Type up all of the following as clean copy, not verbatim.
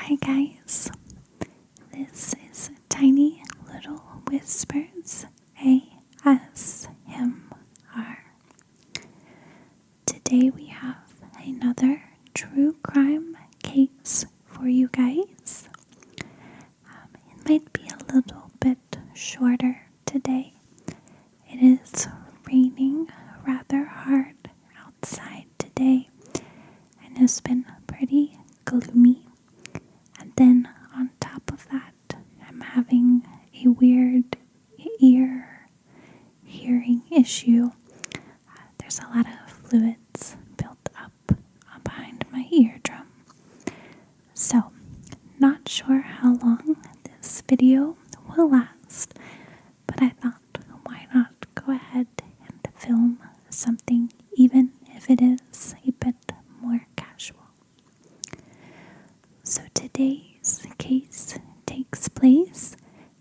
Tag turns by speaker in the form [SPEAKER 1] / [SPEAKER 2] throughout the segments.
[SPEAKER 1] Hi guys, this is Tiny Little Whispers ASMR. Today we have another true crime case for you guys. It might be a little bit shorter today. It is raining rather hard outside today and has been pretty gloomy. And then on top of that, I'm having a weird ear hearing issue. There's a lot of fluids built up behind my eardrum. So, not sure how long this video will last, but I thought, why not go ahead and film something, even if it is a bit more casual. So today's case takes place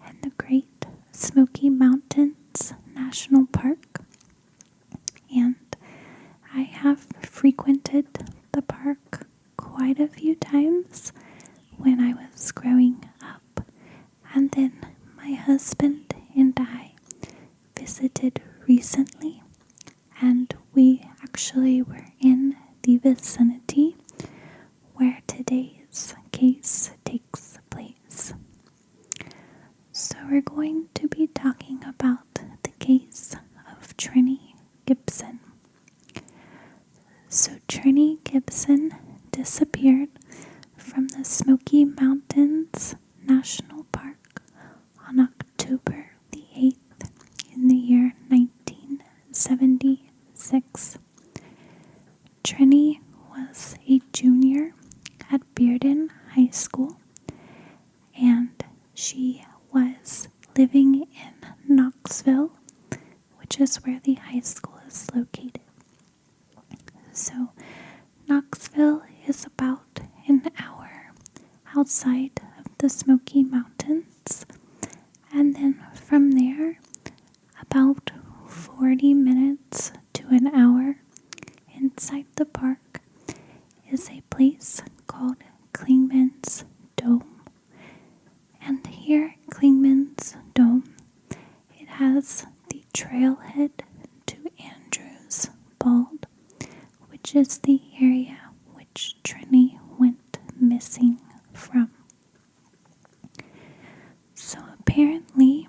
[SPEAKER 1] in the Great Smoky Mountains National Park, and I have frequented the park quite a few times when I was growing up, and then my husband and I visited recently, and we actually were in the vicinity where today's case takes place. So we're going to be talking about the case of Trenny Gibson. So Trenny Gibson disappeared from the Smoky Mountains National Park on October the 8th in the year 1976. Trenny was a junior at Bearden High School, and she was living in Knoxville, which is where the high school is located. So Knoxville is about an hour outside of the Smoky Mountains, and then from there about 40 minutes to an hour inside the park is a place called Clingman's Dome. And here at Clingman's Dome, it has the trailhead to Andrews Bald, which is the area which Trenny went missing from. So apparently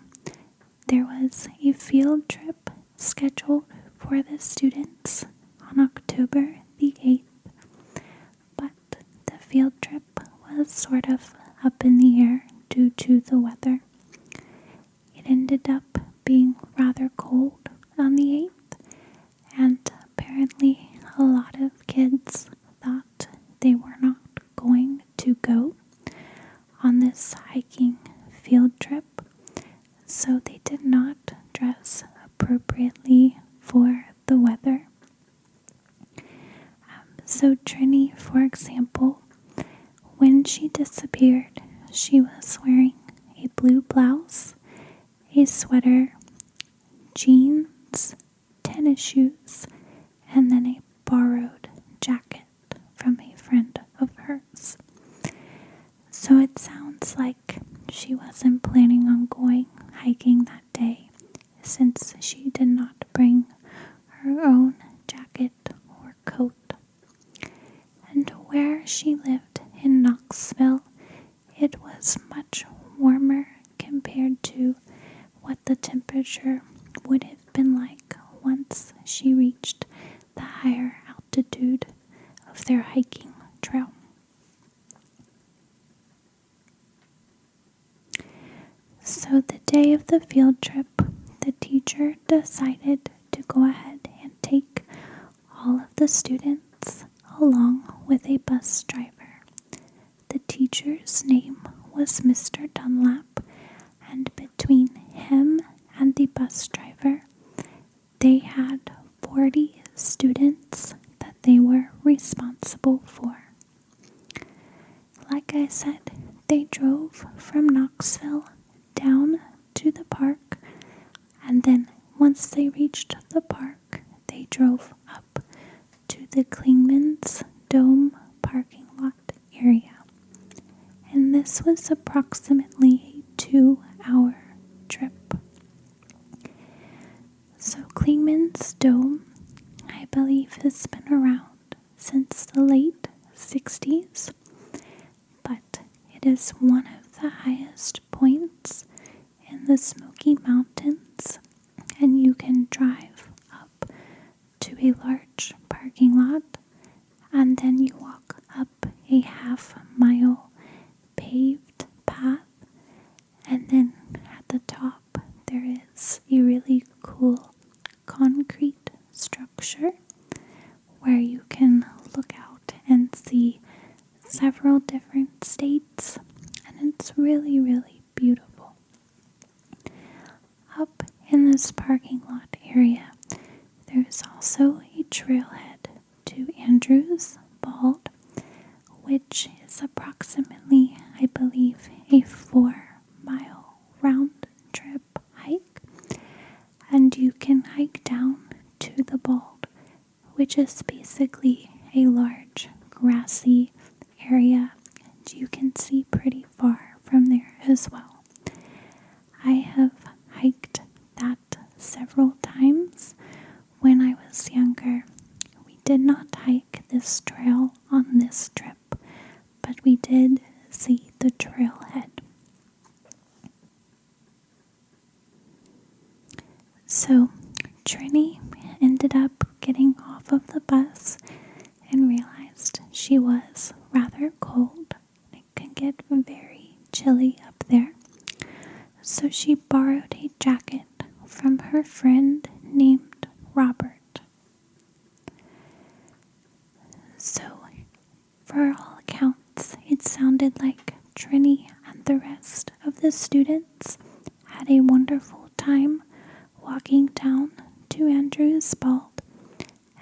[SPEAKER 1] there was a field trip scheduled for the students on October the 8th, but the field trip was sort of up in the air due to the weather. It ended up being rather cold on the 8th, and apparently a lot of kids thought they were not going to go on this hiking field trip, so they did not dress appropriately for the weather. So Trenny, for example, when she disappeared, she was wearing a blue blouse, a sweater, jeans, tennis shoes, and then a borrowed jacket from a friend of hers. So it sounds like she wasn't planning on going hiking that day, since she did not bring her own jacket or coat. And where she lived in Knoxville, it was much warmer compared to what the temperature would have been like once she reached the higher altitude of their hiking trail. So the day of the field trip, the teacher decided to go ahead and take all of the students along with a bus driver. The teacher's name was Mr. Dunlap, and between him and the bus driver, they had 40 students that they were responsible for. Like I said, they drove from Knoxville down to the park, and then once they reached the park, they drove up to the Clingman's Dome parking lot area. this was approximately a 2-hour trip. So Clingman's Dome, I believe, has been around since the late 60s, but it is one of the highest points in the Smoky Mountains, and you can drive up to a large parking lot, and then you walk up a half-mile paved path, and then at the top there is a really cool concrete structure where you can look out and see several different states, and it's really, really beautiful. Up in this parking lot area, there's also a trailhead to Andrews Bald, which is approximately, I believe, a 4-mile round trip hike, and you can hike down to the Bald, which is basically a large grassy area, and you can see pretty far from there as well. I have hiked that several times when I was younger. We did not hike this trail on this trip, but we did see the trailhead. So Trenny ended up getting off of the bus and realized she was rather cold. It can get very chilly up there. So she borrowed a jacket from her friend named Robert. So, for all accounts, it sounded like Trenny and the rest of the students had a wonderful time walking down to Andrews Bald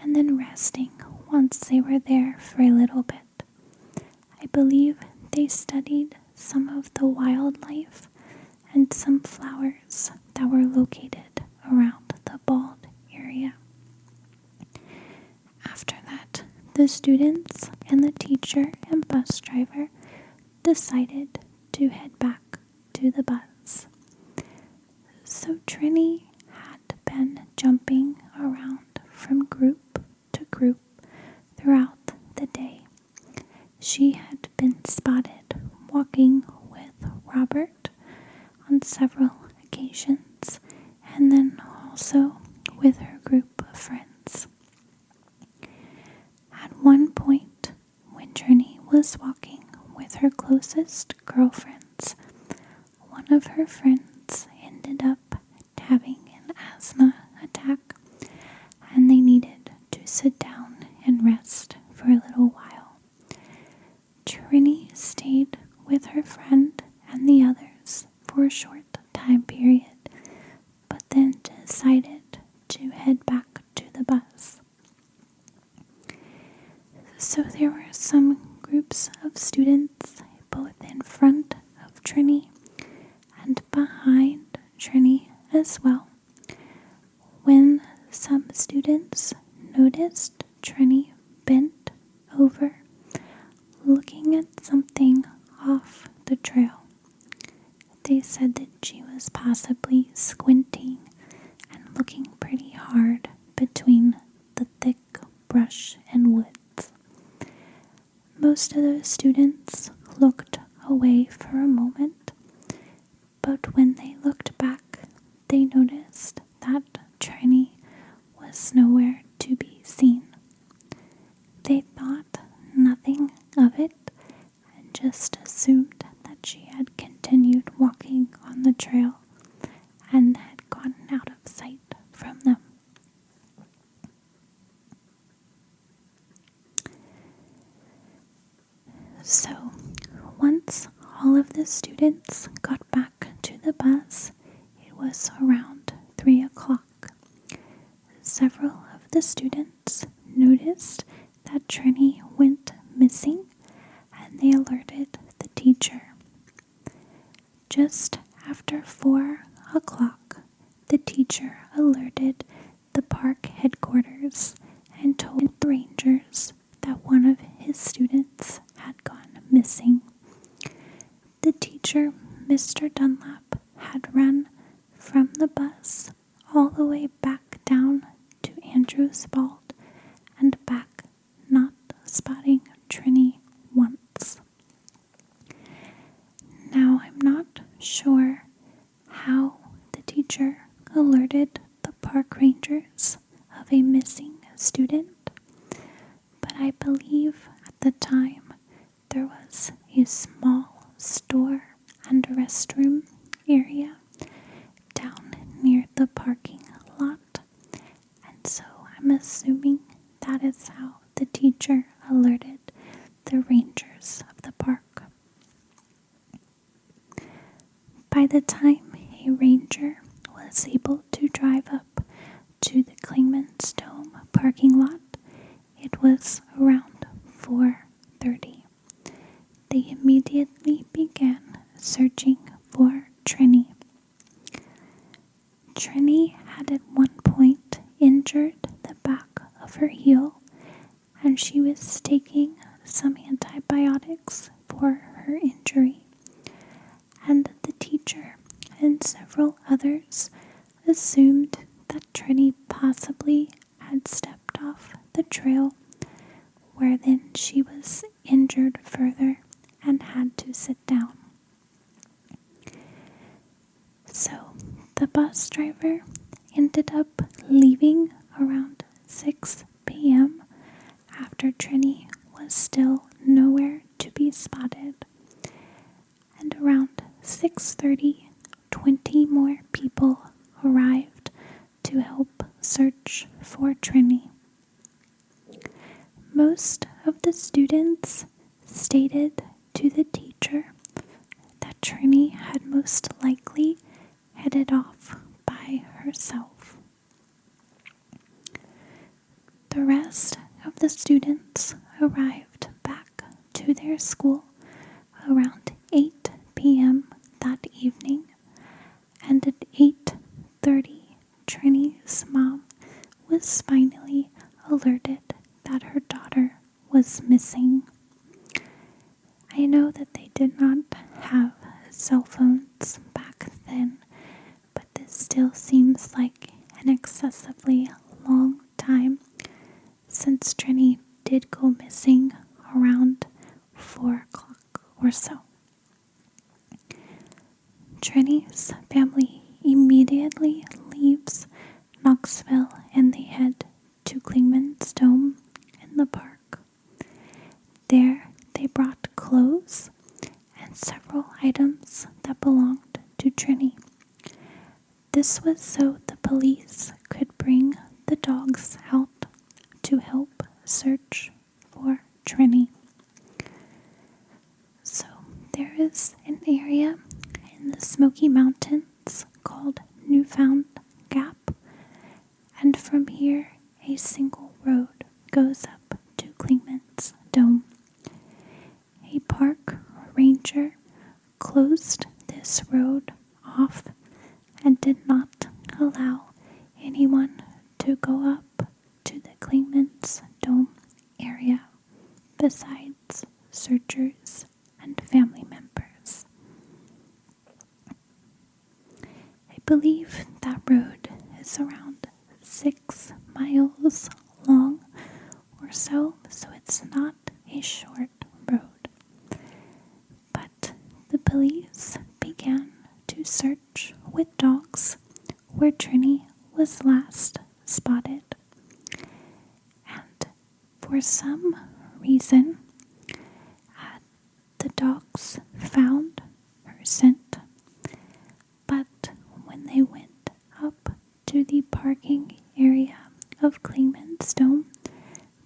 [SPEAKER 1] and then resting once they were there for a little bit. I believe they studied some of the wildlife and some flowers that were located around the Bald area. After that, the students and the teacher and bus driver decided to head back to the bus. So Trenny had been jumping around from group to group throughout the day. She had been spotted walking with Robert on several occasions, and then also with her group of friends. At one point, when Trenny was walking with her closest girlfriends, one of her friends ended up having an asthma attack, and they needed to sit down and rest for a little while. Trenny stayed with her friend and the others for a short time period, but then decided to head back to the bus. So there were some groups of students both in front of Trenny and behind Trenny as well. When some students noticed Trenny bent over, looking at something off the trail. They said that she was possibly squinting and looking pretty hard between the thick brush and woods. Most of the students looked away for a moment, but when they looked back, they noticed that Trenny was nowhere to be seen. They thought nothing of it and just assumed that she had continued walking on the trail and had gotten out of sight from them. So, once all of the students got back to the bus, it was around 3 o'clock. Several of the students noticed that Trenny went missing, and they alerted the teacher. Just after 4 o'clock, the teacher alerted the park headquarters and told the rangers that one of his students had gone missing. teacher, Mr. Dunlap, had run from the bus all the way back down to Andrew's vault and back, not spotting Trenny once. Now, I'm not sure how the teacher alerted the park rangers of a missing student, but I believe at the time there was a small store and restroom area down near the parking lot, and so I'm assuming that is how the teacher alerted the rangers of the park. By the time a ranger was able to drive up to the Klingman's Dome parking lot, it was around 4:30. They immediately began searching for Trenny. Trenny had at one point injured the back of her heel, and she was taking some antibiotics for her injury. And the teacher and several others assumed that Trenny possibly had stepped off the trail, where then she was injured further and had to sit down. So the bus driver ended up leaving around 6 p.m. after Trenny was still nowhere to be spotted. And around 6:30, 20 more people arrived to help search for Trenny. Most of the students stated to the teacher that Trenny had most likely headed off by herself. The rest of the students arrived back to their school around 8 p.m. that evening, and at 8:30, Trenny's mom was finally alerted that her daughter was missing. I know that they did not have cell phones back then, but this still seems like an excessively long time since Trenny did go missing around 4 o'clock or so. Trenny's family immediately leaves Knoxville and they head to Klingman's Dome in the park. There, they brought clothes and several items that belonged to Trenny. This was so the police could bring the dogs out to help search for Trenny. So there is an area in the Smoky Mountains called Newfound Gap, and from here a single road goes up to Klingman's Dome. A park ranger closed this road off and did not allow anyone to go up to the Klingman's Dome area besides searchers and family members. I believe that road is around 6 miles long or so it's not a short road. But the police began to search with dogs where Trenny was last spotted. And for some reason, the dogs found her scent, but when they went up to the parking area of Klingman's Dome,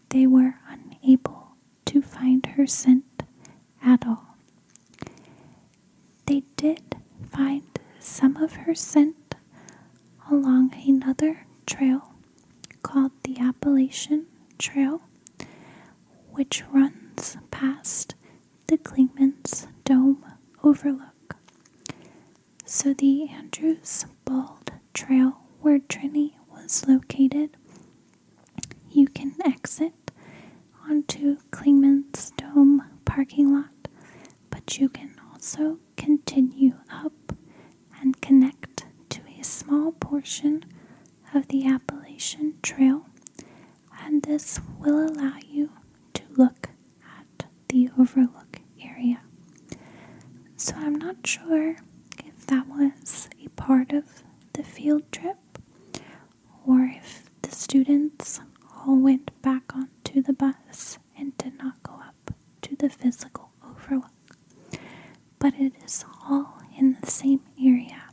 [SPEAKER 1] they were unable to find her scent at all. They did find some of her scent along another trail called the Appalachian Trail, which runs past the Klingman's Dome overlook. So the Andrews Bald Trail where Trenny was located, you can exit onto Klingman's Dome parking lot, but you can also continue up and connect to a small portion of the Appalachian Trail, and this will allow you to look at the overlook area. So I'm not sure if that was a part of the field trip or if the students all went back onto the bus and did not go up to the physical overlook. But it is all in the same area.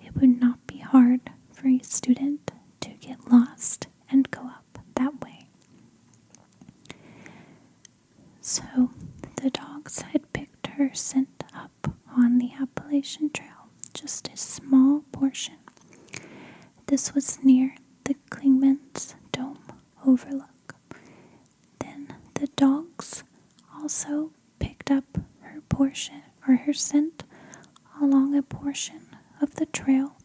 [SPEAKER 1] It would not be hard for a student to get lost and go up that way. So the dogs had picked her scent up on the Appalachian Trail, just a small portion. This was near the Klingman's Dome overlook. Then the dogs also picked up her portion or her scent along a portion of the trail,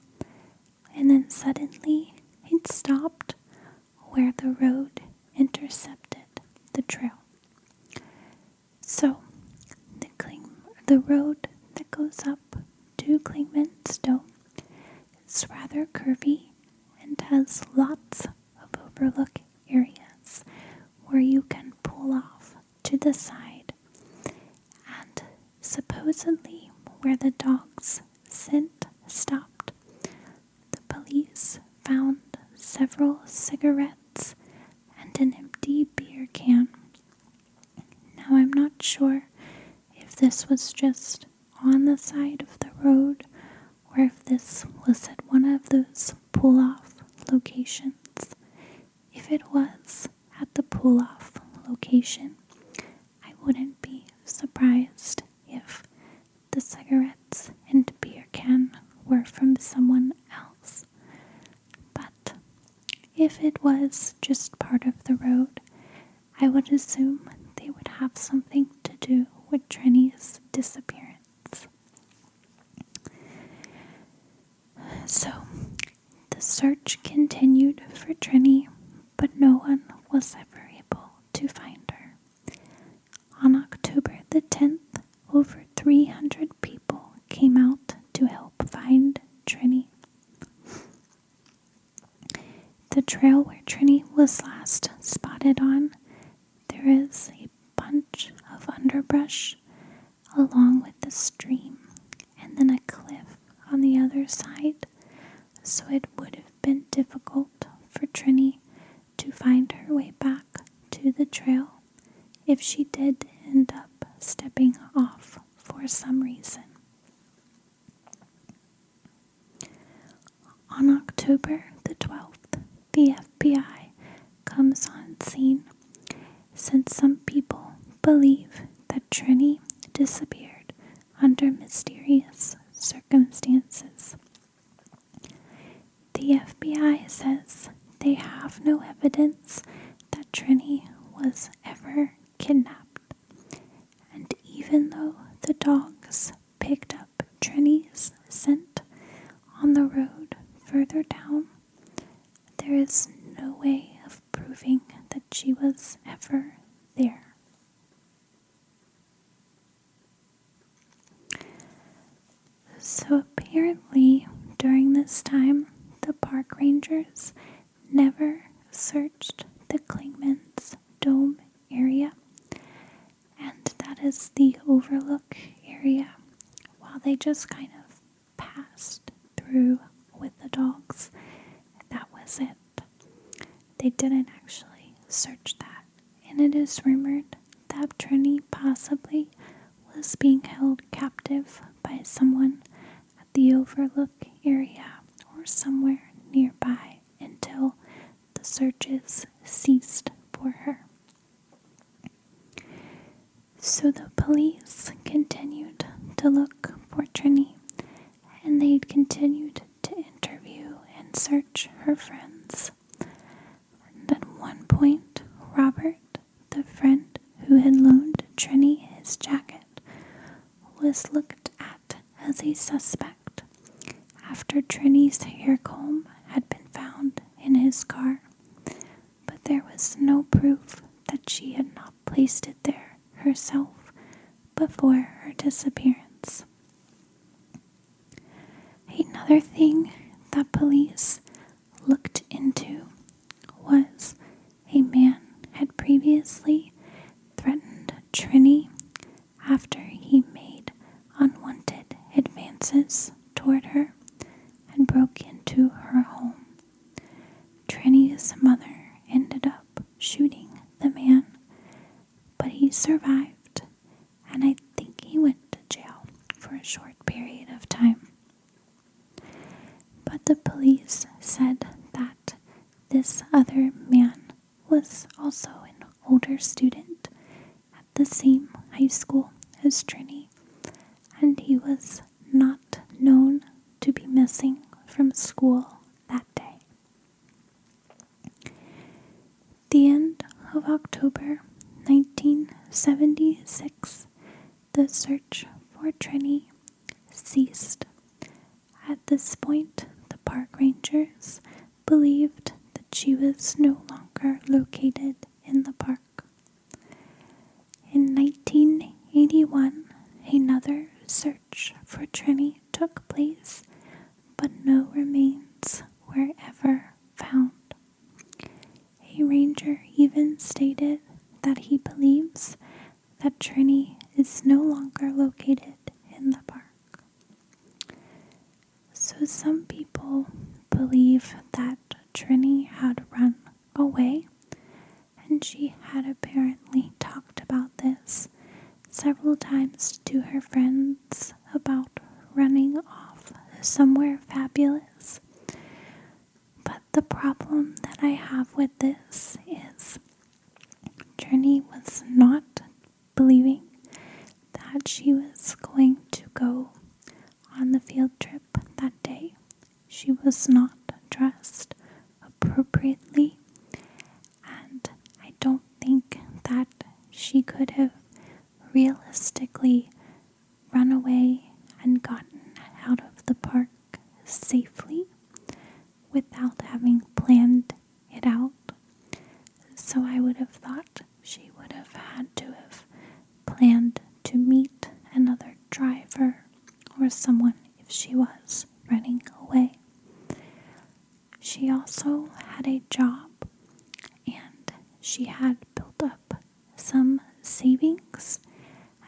[SPEAKER 1] and then suddenly it stopped where the road intercepted the trail. So the road that goes up to Klingman's Dome is rather curvy and has lots of overlook areas where you can pull off to the side. And supposedly where the dog's scent stopped, the police found several cigarettes and an empty beer can. Now I'm not sure if this was just on the side of the road or if this was at one of those pull-off locations. If it was at the pull-off location, I wouldn't be surprised if the cigarettes and beer can were from someone else. But if it was just part of the road, I would assume they would have something to do with Trenny's disappearance. So, the search continued for Trenny, but no one was ever able to find her. On October the 10th, over 300 people came out to help find Trenny. The trail where Trenny was last spotted on, there is a bunch of underbrush along with the stream and then a cliff on the other side, so it would have been difficult for Trenny to find her way back to the trail if she did end up stepping off for some reason. On October the 12th, the FBI comes on scene since some people believe that Trenny disappeared under mysterious circumstances. The FBI says they have no evidence that Trenny was ever kidnapped, and even though the dogs picked up Trenny's scent on the road further down, there is no way of proving that she was ever there. So apparently, during this time, the park rangers never searched the Klingman's Dome area, and that is the overlook area, while they just kind of passed through with the dogs. That was it. They didn't actually search that, and it is rumored that Trenny possibly was being held captive by someone at the overlook area or somewhere nearby until the searches ceased for her. So the police continued to look for Trenny, and they continued to interview and search her friends. And at one point, Robert, the friend who had loaned Trenny his jacket, was looked at as a suspect after Trenny's hair comb had been found in his car, but there was no proof that she had not placed it there herself before her disappearance. Another thing that police looked into was a man had previously threatened Trenny after he made unwanted advances toward her and broke into her home. Trenny's mother ended up shooting the man, but he survived, and I think he went to jail for a short period of time. But the police said that this other man was also an older student at the same high school as Trenny, and he was not known to be missing from school that day. The end of October 1976, the search for Trenny ceased. At this point, the park rangers believed that she was no longer located in the park. In 1981, another search for Trenny took place, but no remains were ever found. A ranger even stated that he believes that Trenny is no longer located in the park. So some people believe that Trenny had run away, and she had apparently talked about this several times to her friends about running off somewhere fabulous. But the problem that I have with this is Trenny was not believing that she was going to go on the field trip that day. She was not dressed appropriately, and I don't think that she could have realistically run away and gotten out of the park safely without having planned it out. So I would have thought she would have had to have planned to meet another driver or someone if she was running away. She also had a job, and she had built up some savings,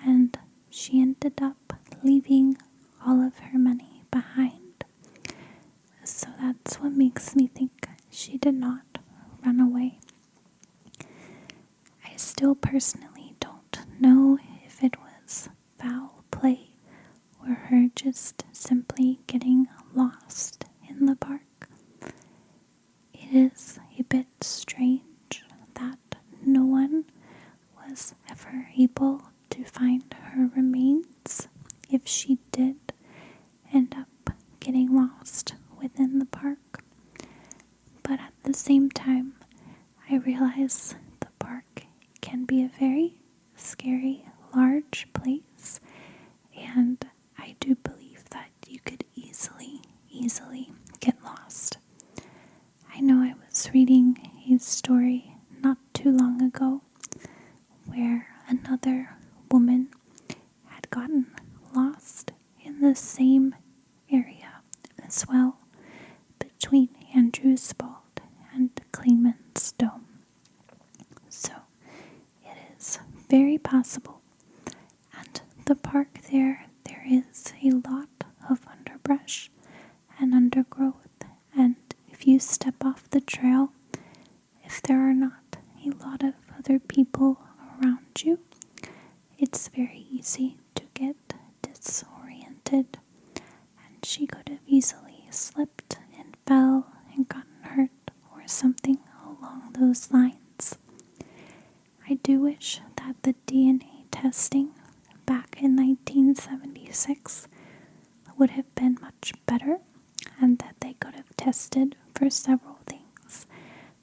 [SPEAKER 1] and she ended up leaving all of her money behind. So that's what makes me think she did not run away. I still personally don't know if it was foul play or her just simply getting lost in the park. It is a bit strange that no one was ever able to find her remains if she did end up getting lost within the park. But at the same time, I realize the park can be a very scary, large place, and I do believe that you could easily get lost. I know I was reading a story not too long ago where another woman had gotten lost in the same area as well, between Andrews Bald and Clayman's Dome. So it is very possible. And the park there is a lot of underbrush and undergrowth, and if you step off the trail, if there are not a lot of other people around you, it's very easy to get disoriented, and she could have easily slipped and fell and gotten hurt or something along those lines. I do wish that the DNA testing back in 1976 would have been much better, and that they could have tested for several things,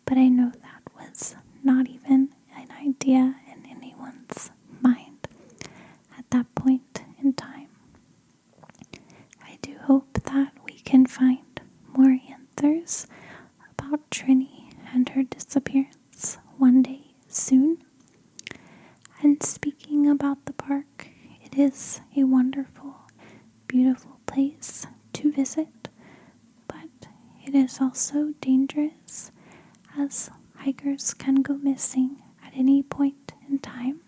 [SPEAKER 1] but I know that was not even an idea in anyone's mind at that point in time. I do hope that we can find more answers about Trenny and her disappearance one day soon. And speaking about the park, it is a wonderful, beautiful place to visit it is also dangerous as hikers can go missing at any point in time.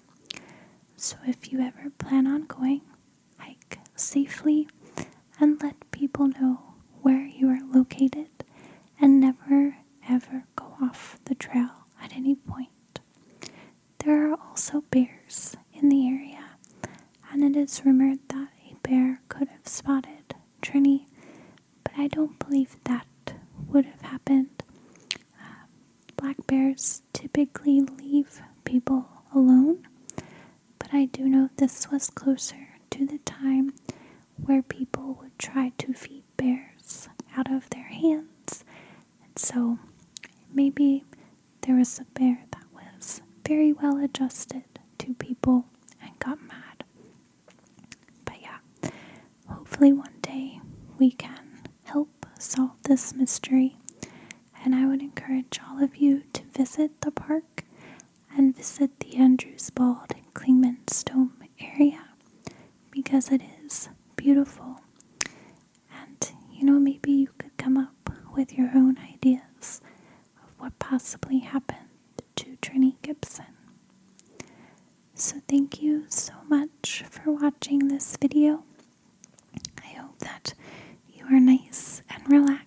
[SPEAKER 1] So if you ever plan on going, hike safely and let people know where you are located and never ever go off the trail at any point. There are also bears in the area, and it is rumored that a bear could have spotted Trenny, but I don't believe that would have happened. Black bears typically leave people alone, but I do know this was closer to the time where people would try to feed bears out of their hands, and so maybe there was a bear that was very well adjusted to people and got mad. But yeah, hopefully one day we can help solve this mystery, and I would encourage all of you to visit the park and visit the Andrews Bald and Klingman's Dome area because it is beautiful. And maybe you could come up with your own ideas of what possibly happened to Trenny Gibson. So thank you so much for watching this video. I hope that you are nice and relaxed